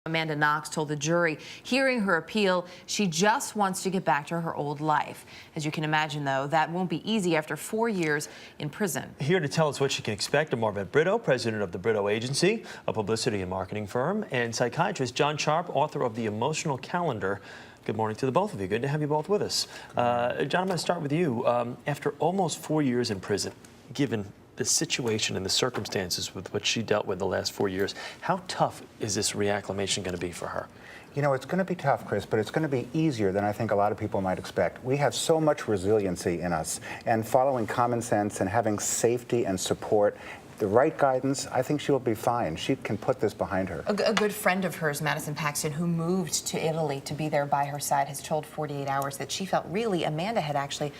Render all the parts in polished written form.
Amanda Knox told the jury, hearing her appeal, she just wants to get back to her old life. As you can imagine, though, that won't be easy after 4 years in prison. Here to tell us what she can expect are Marvet Britto, president of the Britto Agency, a publicity and marketing firm, and psychiatrist John Sharp, author of The Emotional Calendar. Good morning to the both of you. Good to have you both with us. John, I'm going to start with you. After almost 4 years in prison, given the situation and the circumstances with which she dealt with the last 4 years, how tough is this reacclimation going to be for her? You know, it's going to be tough, Chris, but it's going to be easier than I think a lot of people might expect. We have so much resiliency in us, and following common sense and having safety and support, the right guidance, I think she'll be fine. She can put this behind her. A good friend of hers, Madison Paxton, who moved to Italy to be there by her side, has told 48 Hours that she felt really Amanda had actually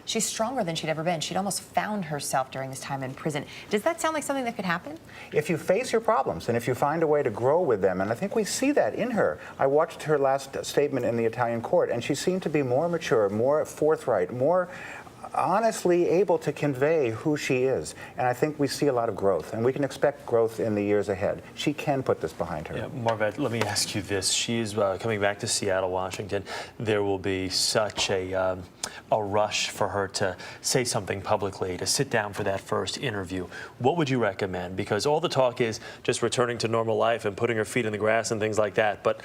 she's stronger than she'd ever been. She'd almost found herself during this time in prison. Does that sound like something that could happen? If you face your problems and if you find a way to grow with them, and I think we see that in her. I watched her last statement in the Italian court, and she seemed to be more mature, more forthright, more honestly able to convey who she is. And I think we see a lot of growth, and we can expect growth in the years ahead. She can put this behind her. Yeah, Marvet, let me ask you this. She is coming back to Seattle, Washington. There will be such a rush for her to say something publicly, to sit down for that first interview. What would you recommend? Because all the talk is just returning to normal life and putting her feet in the grass and things like that. But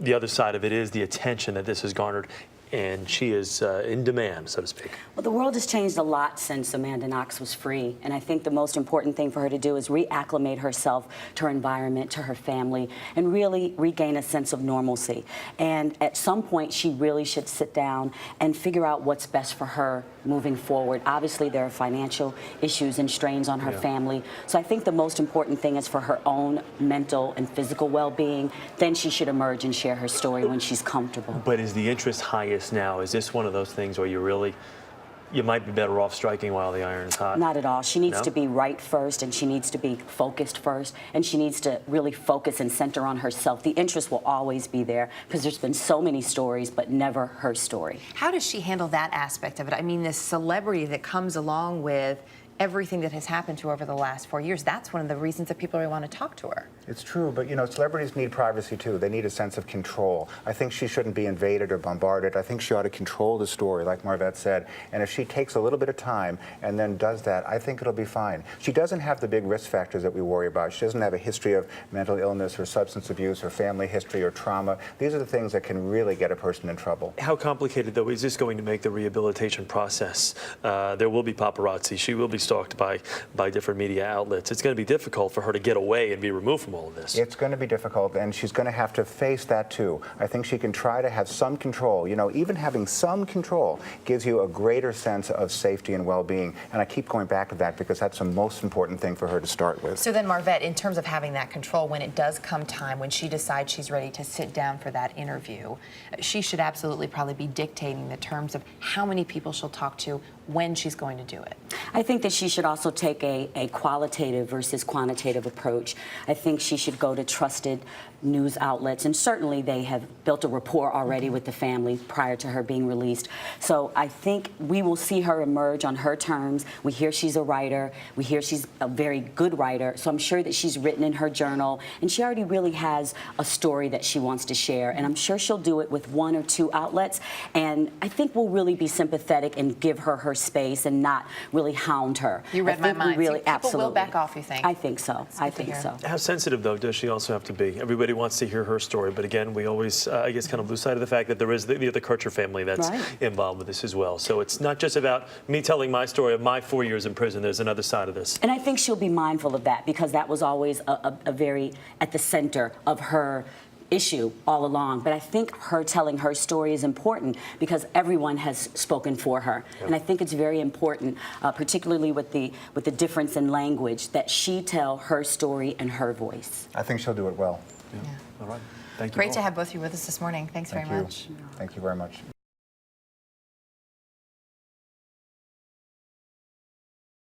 the other side of it is the attention that this has garnered, and she is in demand, so to speak. Well, the world has changed a lot since Amanda Knox was free, and I think the most important thing for her to do is reacclimate herself to her environment, to her family, and really regain a sense of normalcy. And at some point, she really should sit down and figure out what's best for her moving forward. Obviously, there are financial issues and strains on her family, so I think the most important thing is for her own mental and physical well-being. Then she should emerge and share her story when she's comfortable. But is the interest highest now? Is this one of those things where you might be better off striking while the iron is hot? Not at all. She needs to be right first, and she needs to be focused first, and she needs to really focus and center on herself. The interest will always be there because there's been so many stories, but never her story. How does she handle that aspect of it? I mean, this celebrity that comes along with everything that has happened to her over the last 4 years, that's one of the reasons that people really want to talk to her. It's true, but you know, celebrities need privacy too. They need a sense of control. I think she shouldn't be invaded or bombarded. I think she ought to control the story, like Marvet said. And if she takes a little bit of time and then does that, I think it'll be fine. She doesn't have the big risk factors that we worry about. She doesn't have a history of mental illness or substance abuse or family history or trauma. These are the things that can really get a person in trouble. How complicated, though, is this going to make the rehabilitation process? There will be paparazzi. She will be stalked by different media outlets. It's going to be difficult for her to get away and be removed from all of this. It's going to be difficult, and she's going to have to face that too. I think she can try to have some control. You know, even having some control gives you a greater sense of safety and well-being, and I keep going back to that because that's the most important thing for her to start with. So then, Marvet, in terms of having that control, when it does come time, when she decides she's ready to sit down for that interview, she should absolutely probably be dictating the terms of how many people she'll talk to, when she's going to do it. I think that she should also take a qualitative versus quantitative approach. I think she should go to trusted news outlets, and certainly they have built a rapport already with the family prior to her being released. So I think we will see her emerge on her terms. We hear she's a writer. We hear she's a very good writer. So I'm sure that she's written in her journal, and she already really has a story that she wants to share. And I'm sure she'll do it with 1 or 2 outlets. And I think we'll really be sympathetic and give her her space and not really hound her. You read my mind. Really, people absolutely will back off, you think? I think so. I think so. How sensitive, though, does she also have to be? Everybody wants to hear her story, but again, we always, I guess, kind of lose sight of the fact that there is the Kircher family that's involved with this as well. So it's not just about me telling my story of my 4 years in prison. There's another side of this. And I think she'll be mindful of that because that was always a very at the center of her issue all along. But I think her telling her story is important because everyone has spoken for her. And I think it's very important, particularly with the difference in language, that she tell her story and her voice. I think she'll do it well. All right. Thank you. Great to have both of you with us this morning. Thanks very much. Thank you very much.